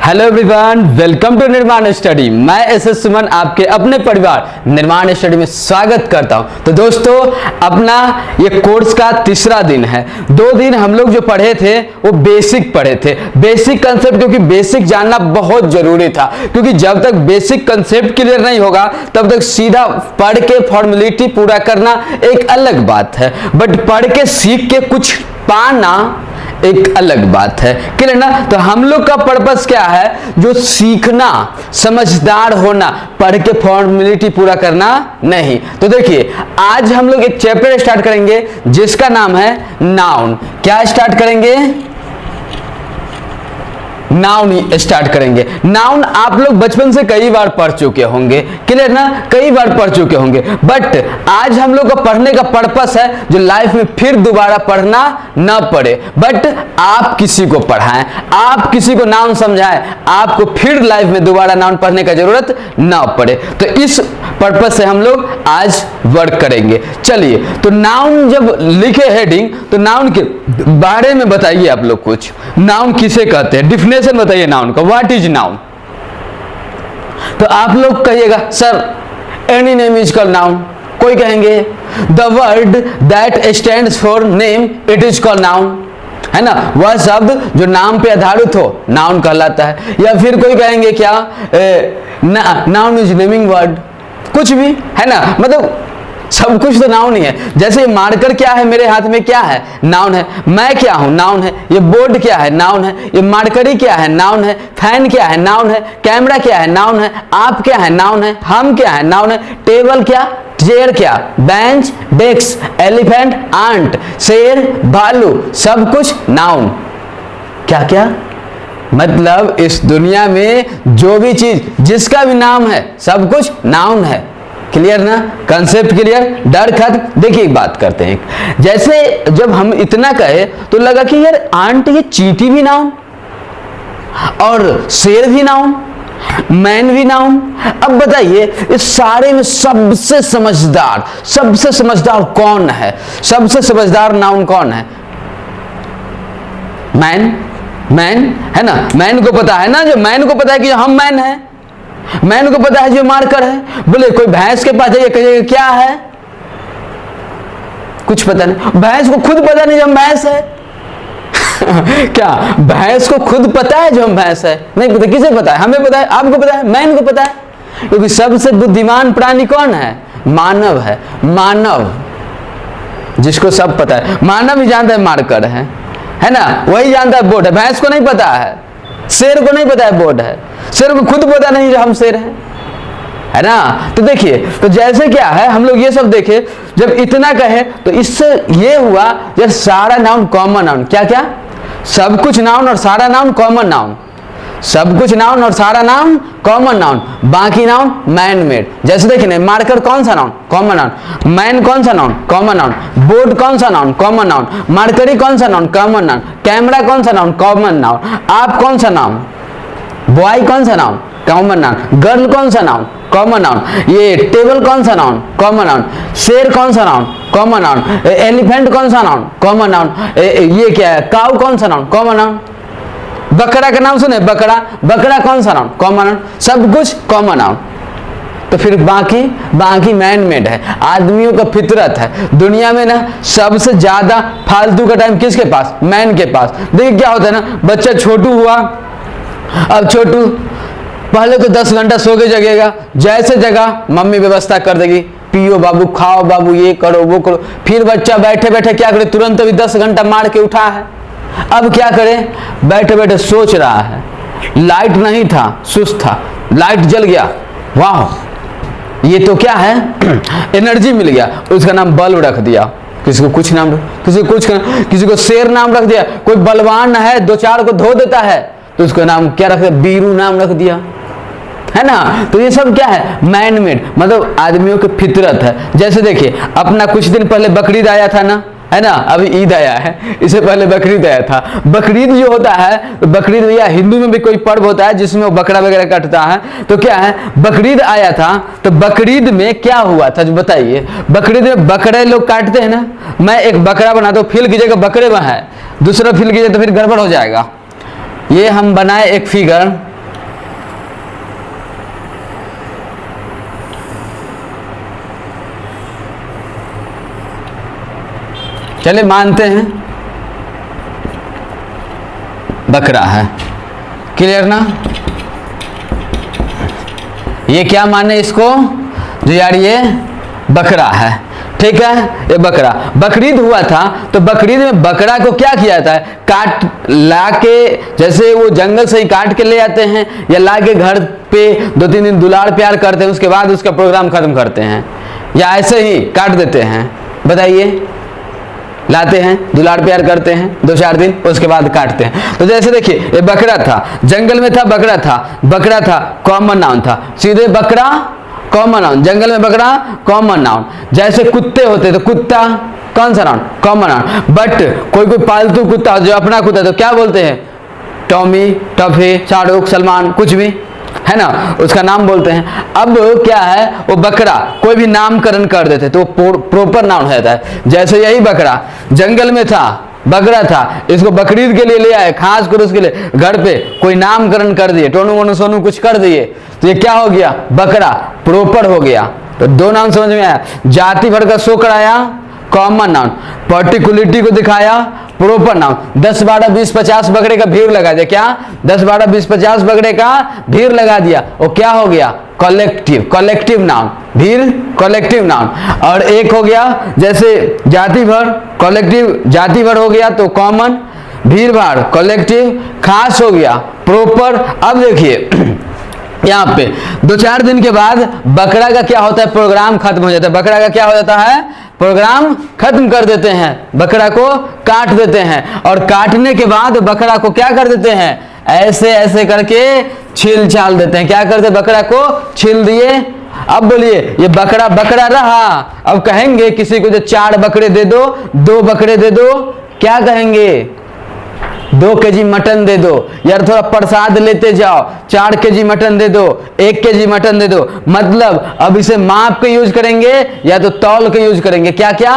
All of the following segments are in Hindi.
हेलो एवरीवन, वेलकम टू निर्माण स्टडी। मैं एस सुमन आपके अपने परिवार निर्माण स्टडी में स्वागत करता हूं। तो दोस्तों, अपना ये कोर्स का तीसरा दिन है। 2 दिन हम लोग जो पढ़े थे वो बेसिक पढ़े थे, बेसिक कंसेप्ट, क्योंकि बेसिक जानना बहुत जरूरी था। क्योंकि जब तक बेसिक कंसेप्ट क्लियर नहीं होगा तब तक सीधा पढ़ के फॉर्मेलिटी पूरा करना एक अलग बात है, बट पढ़ के सीख के कुछ पाना एक अलग बात है। क्लियर ना? तो हम लोग का पर्पस क्या है? जो सीखना, समझदार होना, पढ़ के फॉर्मेलिटी पूरा करना नहीं। तो देखिए, आज हम लोग एक चैप्टर स्टार्ट करेंगे जिसका नाम है नाउन। क्या स्टार्ट करेंगे? नाउन स्टार्ट करेंगे। नाउन आप लोग बचपन से कई बार पढ़ चुके होंगे, क्लियर ना? कई बार पढ़ चुके होंगे, बट आज हम लोग का पढ़ने का पर्पस है जो लाइफ में फिर दोबारा पढ़ना ना पड़े, बट आप किसी को पढ़ाएं, आप किसी को नाउन समझाएं, आपको फिर लाइफ में दोबारा नाउन पढ़ने का जरूरत ना पड़े। तो इस पर्पस से हम लोग आज वर्क करेंगे। चलिए, तो नाउन जब लिखे हेडिंग, तो नाउन के बारे में बताइए आप लोग कुछ। नाउन किसे कहते हैं? डिफिनेशन बताइए नाउन का। What is noun? तो आप लोग कहिएगा sir any name is called noun. कोई कहेंगे the word that stands for name it is called noun, है ना? वह शब्द जो नाम पे आधारित हो नाउन कहलाता है। या फिर कोई कहेंगे क्या नाउन इज नेमिंग वर्ड, कुछ भी, है ना? मतलब सब कुछ तो नाउन ही है। जैसे मार्कर क्या है मेरे हाथ में, क्या है? नाउन है। मैं क्या हूं? नाउन है। ये बोर्ड क्या है? नाउन है। ये मार्करी क्या है? नाउन है। फैन क्या है? नाउन है। कैमरा क्या है? नाउन है। आप क्या है? नाउन है। हम क्या है? नाउन है। टेबल क्या? चेयर क्या? बेंच, डेस्क, एलिफेंट, आंट, शेर, भालू, सब कुछ नाउन। क्या क्या? मतलब इस दुनिया में जो भी चीज जिसका भी नाम है सब कुछ नाउन है। क्लियर ना? Concept clear? डर खत्म। देखिए एक बात करते हैं, जैसे जब हम इतना कहे तो लगा कि यार आंट, ये चींटी भी नाउन और शेर भी नाउन, मैन भी नाउन। अब बताइए इस सारे में सबसे समझदार कौन है? सबसे समझदार नाउन कौन है? मैन है ना? मैन को पता है ना, जो मैन को पता है कि हम मैन है, मैन को पता है जो मार्कर है। बोले कोई भैंस के पास जाइए, कहिएगा क्या है? कुछ पता नहीं। भैंस को खुद पता नहीं जो हम भैंस है। क्या भैंस को खुद पता है जो हम भैंस है? नहीं पता। किसे पता है? हमें पता है, आपको पता है, मैन को पता है। क्योंकि सबसे बुद्धिमान प्राणी कौन है? मानव है। मानव, जिसको सब पता है। मानव ही जानता है मार्कर है ना? वही जानता है बोर्ड है। भैंस को नहीं पता है, शेर को नहीं पता है बोर्ड है, शेर को खुद पता नहीं जो हम शेर है ना? तो देखिए, तो जैसे क्या है, हम लोग ये सब देखे, जब इतना कहे तो इससे ये हुआ जब सारा नाउन कॉमन नाउन। क्या क्या? सब कुछ नाउन और सारा नाउन कॉमन नाउन। सब कुछ नाउन और सारा नाउन कॉमन नाउन, बाकी नाउन मैन मेड। जैसे देखिए ना, मार्कर कौन सा नाउन? Common noun. मैन कौन सा नाउन? Common noun. बोर्ड कौन सा नाउन? Common noun. मार्करी कौन सा नाउन? Common noun. कैमरा कौन सा नाउन? Common noun. आप कौन सा नाउन? बॉय कौन सा नाउन? Common noun. गर्ल कौन सा नाउन? Common noun. ये टेबल कौन सा नाउन? Common noun. शेर कौन सा नाउन? Common noun. एलिफेंट कौन सा नाउन? Common noun. ये क्या है? काऊ कौन सा नाउन? Common noun. बकरा का नाम सुने? बकरा कौन सा नाउन? Common noun. सब कुछ कॉमन नाउन। तो फिर बाकी मैन मेड है। आदमियों का फितरत है। दुनिया में ना सबसे ज्यादा फालतू का टाइम किसके पास? मैन के पास। देखिए क्या होता है ना, बच्चा छोटू हुआ, अब छोटू पहले तो 10 घंटा सो के जगेगा, जैसे जगह मम्मी व्यवस्था कर देगी, पियो बाबू, खाओ बाबू, ये करो वो करो। फिर बच्चा बैठे बैठे क्या करे? तुरंत अभी 10 घंटा मार के उठा है, अब क्या करे? बैठे बैठे सोच रहा है। लाइट नहीं था, सुस्त था, लाइट जल गया, वाह ये तो क्या है? एनर्जी मिल गया, उसका नाम बल्ब रख दिया। किसी को कुछ नाम, किसी को शेर नाम रख दिया। कोई बलवान है, 2-4 को धो देता है, तो उसका नाम क्या रख दिया? बीरू नाम रख दिया, है ना? तो ये सब क्या है? मैन मेड, मतलब आदमियों की फितरत है। जैसे देखिए, अपना कुछ दिन पहले बकरीद आया था ना, है ना? अभी ईद आया है, इससे पहले बकरीद आया था। बकरीद जो होता है, बकरीद या हिंदू में भी कोई पर्व होता है जिसमें वो बकरा वगैरह कटता है। तो क्या है, बकरीद आया था, तो बकरीद में क्या हुआ था जो बताइए? बकरीद में बकरे लोग काटते हैं ना। मैं एक बकरा बनाता हूँ, फील कीजिएगा बकरे में है, दूसरा फील कीजिए तो फिर गड़बड़ हो जाएगा। ये हम बनाए एक फिगर, चलिए मानते हैं बकरा है, क्लियर ना। ये क्या माने इसको, जो यार ये बकरा है, ठीक है। ये बकरा, बकरीद हुआ था तो बकरीद में बकरा को क्या किया जाता है, काट ला के, जैसे वो जंगल से ही काट के ले आते हैं या ला के घर पे 2-3 दिन दुलार प्यार करते हैं, उसके बाद उसका प्रोग्राम खत्म करते हैं, या ऐसे ही काट देते हैं, बताइए। लाते हैं, दुलार प्यार करते हैं 2-4 दिन, उसके बाद काटते हैं। तो जैसे देखिए ये बकरा था, जंगल में था, बकरा था, बकरा था कॉमन नाउन था, सीधे बकरा कॉमन नाउन, जंगल में बकरा कॉमन नाउन। जैसे कुत्ते होते तो कुत्ता कौन सा नाउन, कॉमन नाउन। बट कोई पालतू कुत्ता जो अपना कुत्ता तो क्या बोलते हैं, टॉमी, टफी, शाहरुख, सलमान, कुछ भी है ना, उसका नाम बोलते हैं। अब क्या है, वो बकरा कोई भी नामकरण कर देते तो प्रॉपर नाउन हो जाता है। जैसे यही बकरा जंगल में था, बकरा था, इसको बकरीद के लिए ले आए, खास कर उसके लिए घर पे कोई नामकरण कर दिए, टोनू मोनू सोनू कुछ कर दिए, तो ये क्या हो गया, बकरा प्रॉपर हो गया। तो 2 नाम समझ में आया, जाति भर का शो कराया कॉमन नाउन, पर्टिकुलरिटी को दिखाया प्रॉपर नाउन। 10, 12, 20, 50 बकरे का भीड़ लगा दिया, क्या 10, 12, 20, 50 बकरे का भीड़ लगा दिया, वो क्या हो गया, कलेक्टिव, कलेक्टिव नाउन, भीड़ कलेक्टिव नाउन। और एक हो गया जैसे जाति भर, कलेक्टिव जाति भर हो गया तो कॉमन, भीड़ भाड़ कलेक्टिव, खास हो गया प्रॉपर। अब देखिए यहाँ पे 2-4 दिन के बाद बकरा का क्या होता है, प्रोग्राम खत्म हो जाता है। बकरा का क्या हो जाता है, प्रोग्राम खत्म कर देते हैं, बकरा को काट देते हैं। और काटने के बाद बकरा को क्या कर देते हैं, ऐसे ऐसे करके छील छाल देते हैं। क्या करते, बकरा को छील दिए। अब बोलिए ये बकरा बकरा रहा। अब कहेंगे किसी को जो 4 बकरे दे दो, 2 बकरे दे दो, क्या कहेंगे, 2 केजी मटन दे दो, यार थोड़ा प्रसाद लेते जाओ, 4 केजी मटन दे दो, 1 केजी मटन दे दो। मतलब अब इसे माप के यूज करेंगे या तो तौल के यूज करेंगे, क्या क्या,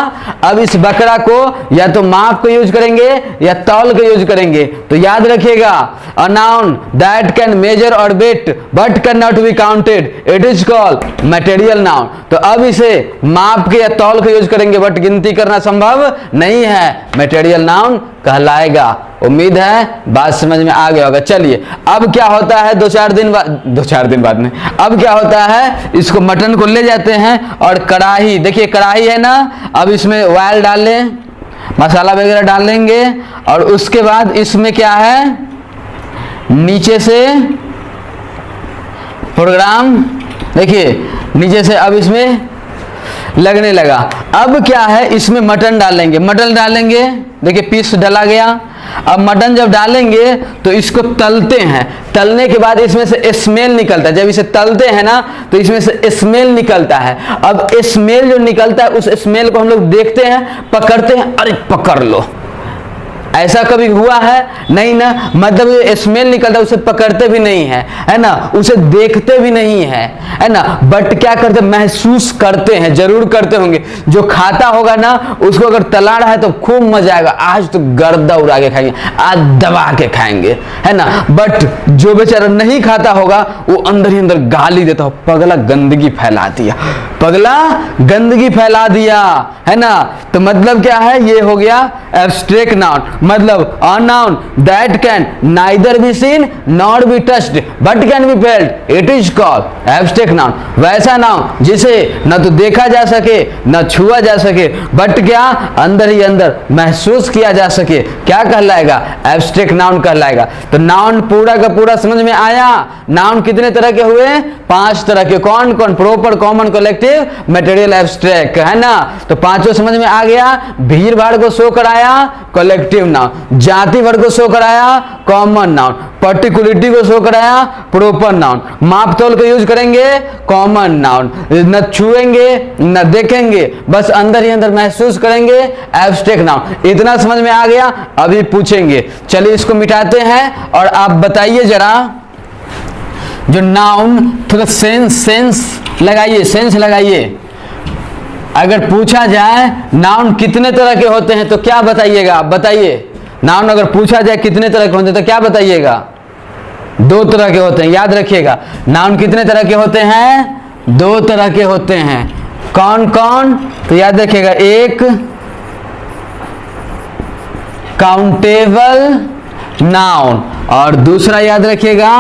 अब इस बकरा को या तो माप के यूज करेंगे या तौल के यूज करेंगे। तो याद रखिएगा, a noun that can measure और weight but can not be counted, it is called material noun. तो अब इसे माप के या तौल के यूज करेंगे बट गिनती करना संभव नहीं है, मटेरियल नाउन कहलाएगा। उम्मीद है बात समझ में आ गया होगा। चलिए अब क्या होता है, 2-4 दिन बाद में अब क्या होता है, इसको मटन को ले जाते हैं और कढ़ाई, देखिए कढ़ाई है ना, अब इसमें ऑयल डाल लें, मसाला वगैरह डाल लेंगे। और उसके बाद इसमें क्या है, नीचे से प्रोग्राम, देखिए नीचे से अब इसमें लगने लगा। अब क्या है, इसमें मटन डालेंगे, मटन डालेंगे, देखिए पीस डाला गया। अब मटन जब डालेंगे तो इसको तलते हैं, तलने के बाद इसमें से स्मेल निकलता है। जब इसे तलते हैं ना तो इसमें से स्मेल निकलता है। अब स्मेल जो निकलता है उस स्मेल को हम लोग देखते हैं, पकड़ते हैं, अरे पकड़ लो। ऐसा कभी हुआ है नहीं ना, मतलब स्मेल निकलता है, उसे पकड़ते भी नहीं है ना, उसे देखते भी नहीं है ना, बट क्या करते, महसूस करते हैं, जरूर करते होंगे। जो खाता होगा ना उसको अगर तला रहा है तो खूब मजा आएगा, आज तो गर्दा उड़ा के खाएंगे, आज दबा के खाएंगे, है ना। बट जो बेचारा नहीं खाता होगा वो अंदर ही अंदर गाली देता हो, पगला गंदगी फैला दिया, पगला गंदगी फैला दिया, है ना। तो मतलब क्या है, ये हो गया एब्स्ट्रैक्ट नाउन, मतलब अ noun that can neither be seen not be touched but can be felt, it is called abstract noun. वैसा नाउन जिसे न तो देखा जा सके न छुआ जा सके, बट क्या अंदर ही अंदर महसूस किया जा सके, क्या कहलाएगा, एब्स्ट्रैक्ट नाउन कहलाएगा। तो नाउन पूरा का पूरा समझ में आया। नाउन कितने तरह के हुए, 5 तरह के, कौन कौन, proper, common, collective, material, abstract, है ना। तो 5 समझ में आ गया। भीड़ भाड़ को शो कराया कलेक्टिव नाउन, जाति वर्ग को शो कराया कॉमन नाउन, पर्टिकुलरिटी को शो कराया प्रॉपर नाउन, माप तौल को यूज करेंगे कॉमन नाउन, न छुएंगे न देखेंगे, बस अंदर ही अंदर महसूस करेंगे एब्स्ट्रैक्ट नाउन। इतना समझ में आ गया। अभी पूछेंगे, चलिए इसको मिटाते हैं और आप बताइए जरा, जो नाउन, थोड़ा सेंस लगाइए, सेंस लगाइए। अगर पूछा जाए नाउन कितने तरह के होते हैं तो क्या बताइएगा, आप बताइए। नाउन अगर पूछा जाए कितने तरह के होते हैं तो क्या बताइएगा, 2 तरह के होते हैं, याद रखिएगा। नाउन कितने तरह के होते हैं, 2 तरह के होते हैं। कौन कौन, तो याद रखिएगा, एक काउंटेबल नाउन, और दूसरा याद रखिएगा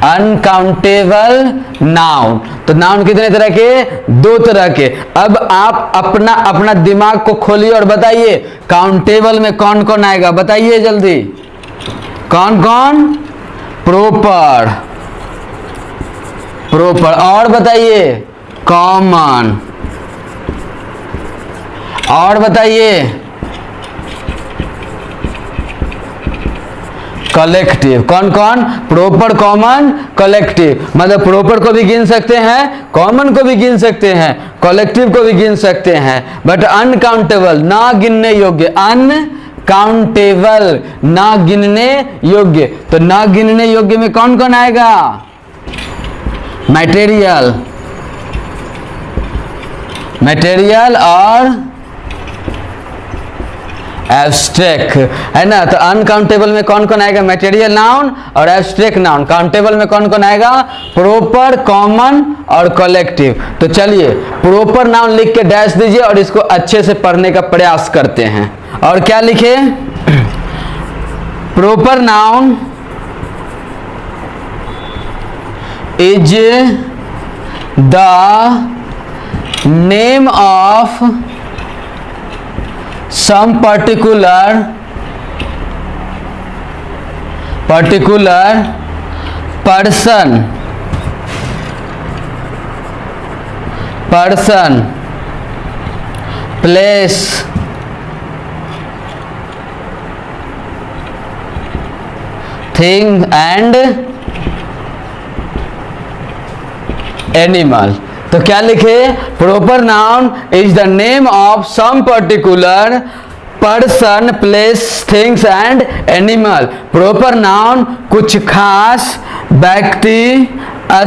अनकाउंटेबल नाउन। तो नाउन कितने तरह के? दो तरह के। अब आप अपना अपना दिमाग को खोलिए और बताइए काउंटेबल में कौन कौन आएगा, बताइए जल्दी, कौन कौन? प्रॉपर, प्रॉपर, और बताइए कॉमन, और बताइए कलेक्टिव। कौन कौन? Proper, common, collective. मतलब प्रॉपर को भी गिन सकते हैं, कॉमन को भी गिन सकते हैं, कलेक्टिव को भी गिन सकते हैं, बट अनकाउंटेबल, ना गिनने योग्य, अनकाउंटेबल, ना गिनने योग्य। तो ना गिनने योग्य में कौन कौन आएगा? मटेरियल, मटेरियल और एब्स्ट्रैक्ट, है ना। तो अनकाउंटेबल में कौन कौन आएगा? मटेरियल नाउन और एब्स्ट्रैक्ट नाउन। काउंटेबल में कौन कौन आएगा? प्रॉपर, कॉमन और कलेक्टिव। तो चलिए प्रॉपर नाउन लिख के डैश दीजिए और इसको अच्छे से पढ़ने का प्रयास करते हैं। और क्या लिखे? Proper noun is the name of some particular person, place, thing and animal। तो क्या लिखे? Proper noun is the name of some particular person, place, things and animal. Proper noun कुछ खास व्यक्ति,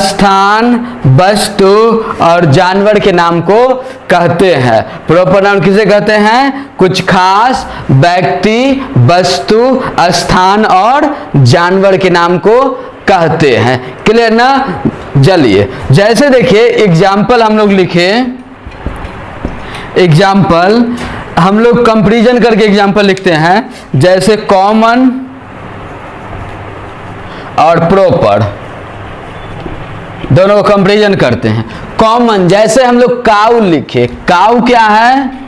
स्थान, वस्तु और जानवर के नाम को कहते हैं। प्रॉपर नाउन किसे कहते हैं? कुछ खास व्यक्ति, वस्तु, स्थान और जानवर के नाम को कहते हैं। क्लियर ना? चलिए जैसे देखिए एग्जाम्पल हम लोग लिखे, एग्जाम्पल हम लोग कंपैरिजन करके एग्जाम्पल लिखते हैं। जैसे कॉमन और प्रॉपर दोनों को कंपैरिजन करते हैं। कॉमन जैसे हम लोग काऊ लिखे, काऊ क्या है?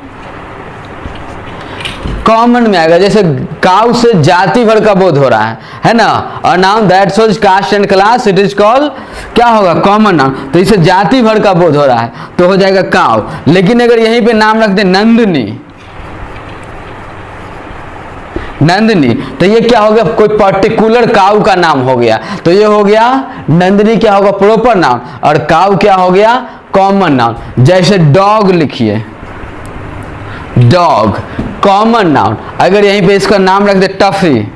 कॉमन में आएगा। जैसे काऊ से जाति भर का बोध हो रहा है ना। और noun that shows caste and class, it is called क्या होगा? Common noun. तो इसे जाति भर का बोध हो रहा है तो हो जाएगा काऊ। लेकिन अगर यहीं पे नाम रख दे नंदिनी, नंदिनी, तो ये क्या हो गया? कोई पर्टिकुलर काऊ का नाम हो गया। तो ये हो गया नंदिनी क्या होगा? Proper noun. और काऊ क्या हो गया? Common noun. जैसे डॉग लिखिए, डॉग कॉमन नाउन। अगर यहीं पे इसका नाम रख दे टफी,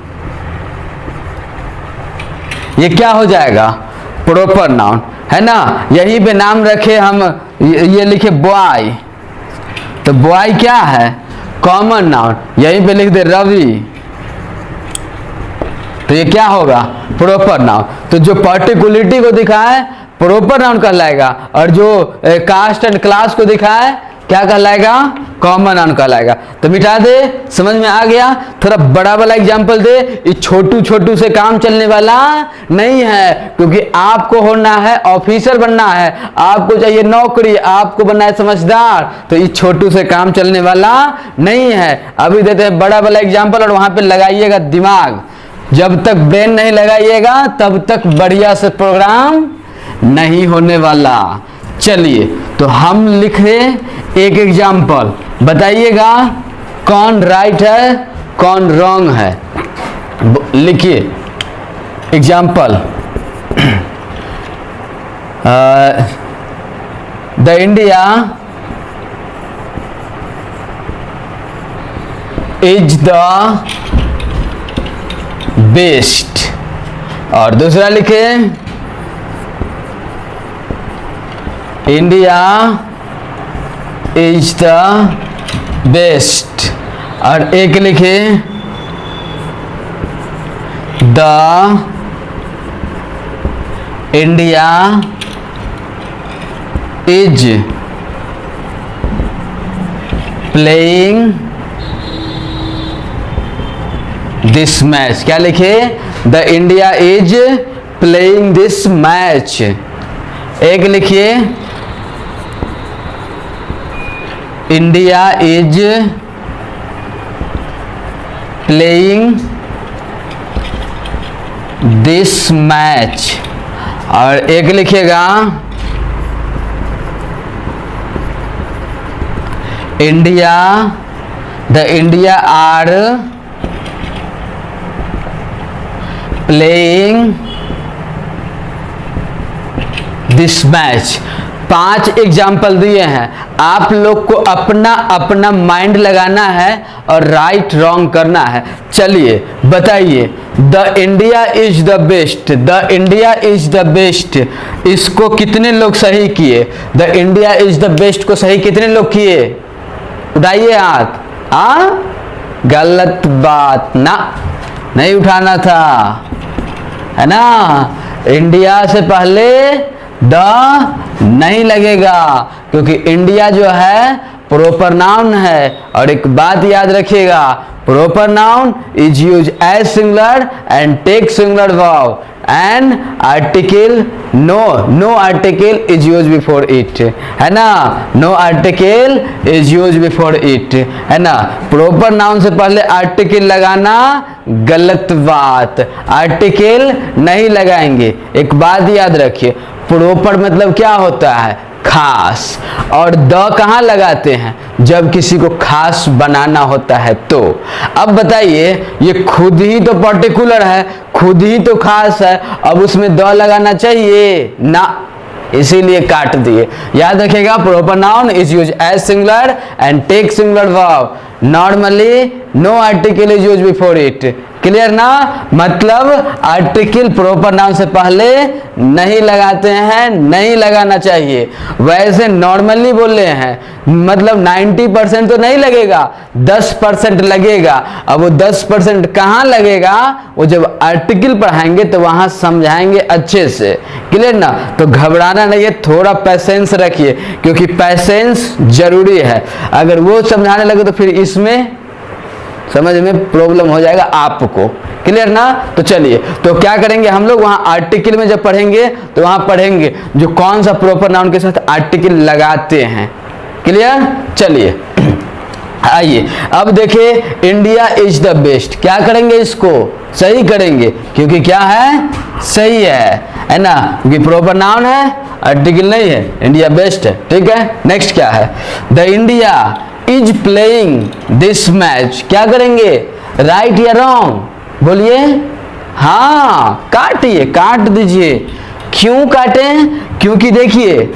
ये क्या हो जाएगा? प्रॉपर नाउन, है ना। यहीं पे नाम रखे हम, ये लिखे बॉय, तो बॉय क्या है? Common noun. यहीं पे लिख दे रवि, तो ये क्या होगा? Proper noun. तो जो पर्टिकुलरिटी को दिखाए प्रॉपर नाउन कहलाएगा, और जो कास्ट एंड क्लास को दिखाए क्या कहलाएगा? कॉमन नाउन कहलाएगा। तो मिटा दे, समझ में आ गया? थोड़ा बड़ा वाला एग्जाम्पल दे। ये छोटू छोटू से काम चलने वाला नहीं है, क्योंकि आपको होना है ऑफिसर बनना है, आपको चाहिए नौकरी, आपको बनना है समझदार। तो ये छोटू से काम चलने वाला नहीं है। अभी देते हैं बड़ा वाला एग्जाम्पल और वहां पे लगाइएगा दिमाग। जब तक ब्रेन नहीं लगाइएगा तब तक बढ़िया से प्रोग्राम नहीं होने वाला। चलिए तो हम लिख रहे एक एग्जाम्पल, बताइएगा कौन राइट है कौन रॉन्ग है। लिखिए example, the India is the best. और दूसरा लिखे इंडिया इज द बेस्ट। और एक लिखे the India is playing this match. क्या लिखे? The India is playing this match. एक लिखिए India is playing this match, और एक लिखिएगा India, the India are playing this match. 5 example दिए हैं, आप लोग को अपना अपना माइंड लगाना है और राइट रॉन्ग करना है। चलिए बताइए, the India is the best, the India is the best, इसको कितने लोग सही किए? The India is the best को सही कितने लोग किए? उठाइए हाथ। गलत बात ना, नहीं उठाना था, है ना। इंडिया से पहले द नहीं लगेगा, क्योंकि इंडिया जो है प्रॉपर नाउन है। और एक बात याद रखिएगा, proper noun is use as singular and take singular verb, and article no article is use before it, है ना। No article is use before it, है ना। प्रॉपर नाउन से पहले आर्टिकल लगाना गलत बात, आर्टिकल नहीं लगाएंगे। एक बात याद रखिए, प्रॉपर मतलब क्या होता है? खास। और द कहाँ लगाते हैं? जब किसी को खास बनाना होता है तो। अब बताइए, ये खुद ही तो पर्टिकुलर है, खुद ही तो खास है, अब उसमें द लगाना चाहिए ना, इसीलिए काट दिए। याद रखिएगा, proper noun is use as singular and take singular verb, normally no article is use before it. Clear ना? मतलब आर्टिकल प्रॉपर नाउन से पहले नहीं लगाते हैं, नहीं लगाना चाहिए। वैसे नॉर्मली बोल रहे हैं, मतलब 90% तो नहीं लगेगा, 10% लगेगा। अब वो 10% कहाँ लगेगा? वो जब आर्टिकल पढ़ाएंगे तो वहां समझाएंगे अच्छे से। क्लियर ना? तो घबराना नहीं है, थोड़ा पैसेंस रखिए, क्योंकि पैसेंस जरूरी है। अगर वो समझाने लगे तो फिर इसमें समझ में प्रॉब्लम हो जाएगा आपको। क्लियर ना? तो चलिए, तो क्या करेंगे हम लोग, वहां आर्टिकल में जब पढ़ेंगे तो वहां पढ़ेंगे जो कौन सा प्रॉपर नाउन के साथ आर्टिकल लगाते हैं। क्लियर? चलिए आइए अब देखिए, इंडिया इज द बेस्ट, क्या करेंगे? इसको सही करेंगे, क्योंकि क्या है? सही है ना, क्योंकि प्रॉपर नाउन है, आर्टिकल नहीं है, इंडिया बेस्ट है। ठीक है, नेक्स्ट क्या है? The India is playing this match, क्या करेंगे? राइट या रॉन्ग? बोलिए। हाँ, काटिए, काट दीजिए। क्यों काटें? क्योंकि देखिए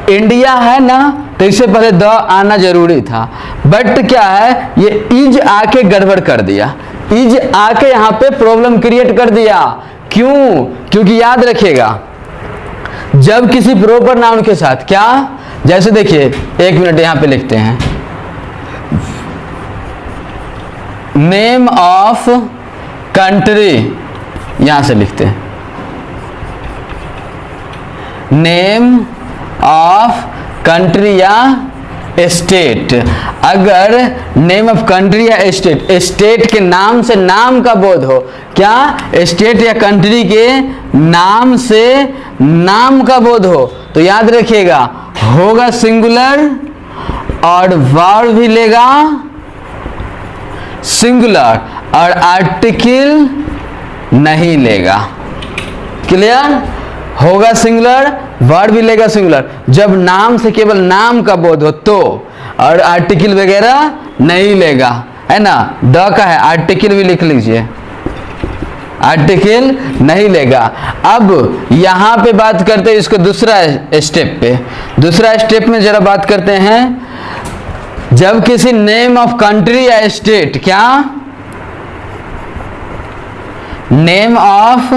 इंडिया है ना, तो इससे पहले द आना जरूरी था, बट क्या है, ये इज आके गड़बड़ कर दिया, इज आके यहाँ पे प्रॉब्लम क्रिएट कर दिया। क्यों? क्योंकि याद रखिएगा, जब किसी प्रॉपर नाउन के साथ क्या, जैसे देखिए, एक मिनट यहां पे लिखते हैं, नेम ऑफ कंट्री, यहां से लिखते हैं नेम ऑफ कंट्री या स्टेट। अगर नेम ऑफ कंट्री या स्टेट, स्टेट के नाम से नाम का बोध हो, क्या स्टेट या कंट्री के नाम से नाम का बोध हो, तो याद रखिएगा होगा सिंगुलर और वर्ब भी लेगा सिंगुलर और आर्टिकल नहीं लेगा। क्लियर? होगा सिंगुलर, वर्ब भी लेगा सिंगुलर, जब नाम से केवल नाम का बोध हो तो, और आर्टिकल वगैरह नहीं लेगा, है ना। द का है, आर्टिकल भी लिख लीजिए, आर्टिकल नहीं लेगा। अब यहां पे बात करते हैं इसको दूसरा स्टेप पे, दूसरा स्टेप में जरा बात करते हैं, जब किसी नेम ऑफ कंट्री या स्टेट, क्या नेम ऑफ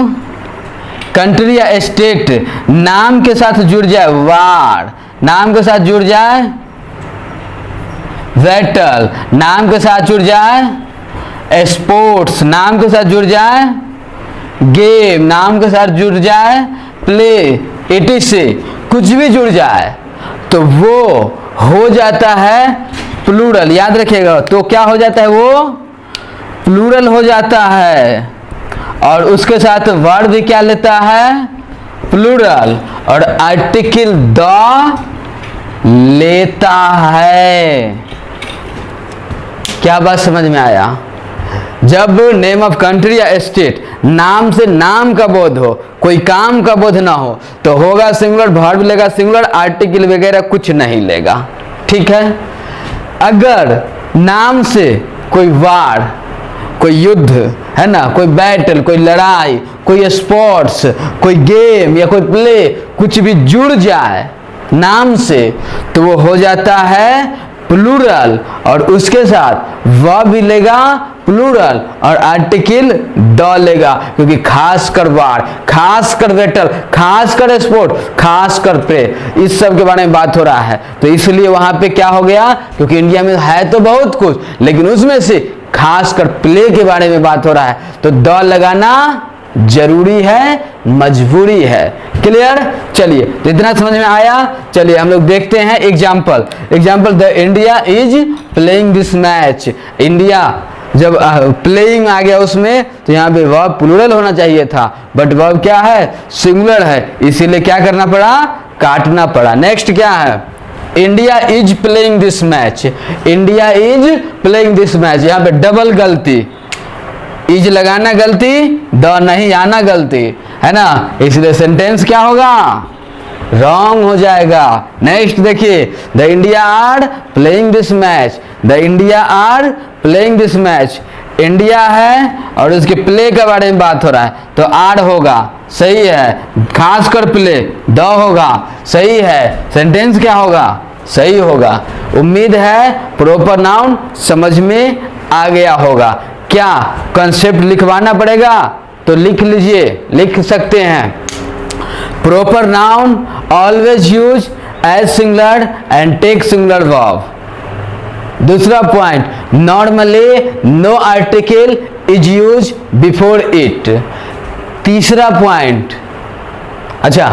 कंट्री या स्टेट नाम के साथ जुड़ जाए, वार नाम के साथ जुड़ जाए, बैटल नाम के साथ जुड़ जाए, स्पोर्ट्स नाम के साथ जुड़ जाए, गेम नाम के साथ जुड़ जाए, प्ले etc कुछ भी जुड़ जाए तो वो हो जाता है प्लूरल, याद रखिएगा, तो क्या हो जाता है, वो प्लूरल हो जाता है। और उसके साथ वर्ब भी क्या लेता है, प्लूरल, और आर्टिकल द लेता है। क्या बात समझ में आया? जब नेम ऑफ कंट्री या स्टेट, नाम से नाम का बोध हो, कोई काम का बोध ना हो, तो होगा सिंगुलर, वर्ब लेगा सिंगुलर, आर्टिकल वगैरह कुछ नहीं लेगा। ठीक है। अगर नाम से कोई वार, कोई युद्ध है ना, कोई बैटल, कोई लड़ाई, कोई स्पोर्ट्स, कोई गेम या कोई प्ले, कुछ भी जुड़ जाए नाम से, तो वो हो जाता है प्लूरल, और उसके साथ वर्ब भी लेगा प्लूरल और आर्टिकल द लेगा, क्योंकि खास कर वार, खास कर बैटल, खास कर स्पोर्ट, खास कर प्ले, इस सब के बारे में बात हो रहा है। तो इसलिए वहां पे क्या हो गया, क्योंकि इंडिया में है तो बहुत कुछ, लेकिन उसमें से खास कर प्ले के बारे में बात हो रहा है, तो द लगाना जरूरी है, मजबूरी है। क्लियर? चलिए, तो इतना समझ में आया। चलिए हम लोग देखते हैं example. The India is playing this match. India जब प्लेइंग आ गया उसमें, तो यहाँ पे वर्ब प्लूरल होना चाहिए था, बट वर्ब क्या है, सिंगुलर है, इसीलिए क्या करना पड़ा, काटना पड़ा। नेक्स्ट क्या है, India is playing this match. India is playing this match, यहाँ पे डबल गलती, इज लगाना गलती, द नहीं आना गलती, है ना, इसलिए सेंटेंस क्या होगा, रॉन्ग हो जाएगा। नेक्स्ट देखिए, the India are playing this match. The India are playing this match, India है और उसके प्ले के बारे में बात हो रहा है, तो आर होगा, सही है। खासकर प्ले, द होगा, सही है। सेंटेंस क्या होगा, सही होगा। उम्मीद है प्रॉपर नाउन समझ में आ गया होगा। क्या कंसेप्ट लिखवाना पड़ेगा तो लिख लीजिए, लिख सकते हैं। Proper noun always use as singular and take singular verb. दूसरा point, normally no article is use before it. तीसरा पॉइंट, अच्छा,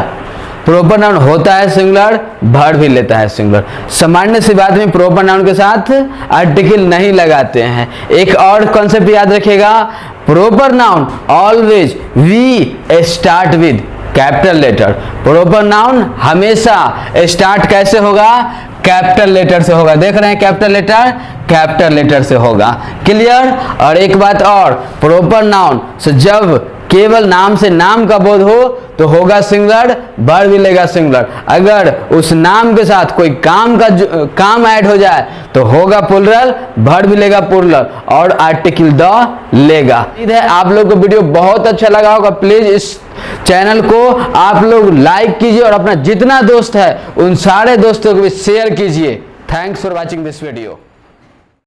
प्रॉपर नाउन होता है सिंगुलर, वर्ब भी लेता है सिंगुलर। सामान्य सी बात में प्रॉपर नाउन के साथ आर्टिकल नहीं लगाते हैं। एक और कॉन्सेप्ट याद रखिएगा, proper noun always we start with capital letter. Proper noun हमेशा स्टार्ट कैसे होगा, कैपिटल लेटर से होगा। देख रहे हैं कैपिटल लेटर, कैपिटल लेटर से होगा। क्लियर? और एक बात और, प्रॉपर नाउन से जब केवल नाम से नाम का बोध हो तो होगा सिंगुलर, वर्ब भी लेगा सिंगुलर। अगर उस नाम के साथ कोई काम ऐड हो जाए तो होगा प्लूरल, वर्ब भी लेगा प्लूरल और आर्टिकल द लेगा। उम्मीद है आप लोग को वीडियो बहुत अच्छा लगा होगा। प्लीज इस चैनल को आप लोग लाइक कीजिए और अपना जितना दोस्त है उन सारे दोस्तों को भी शेयर कीजिए। Thanks for watching this video.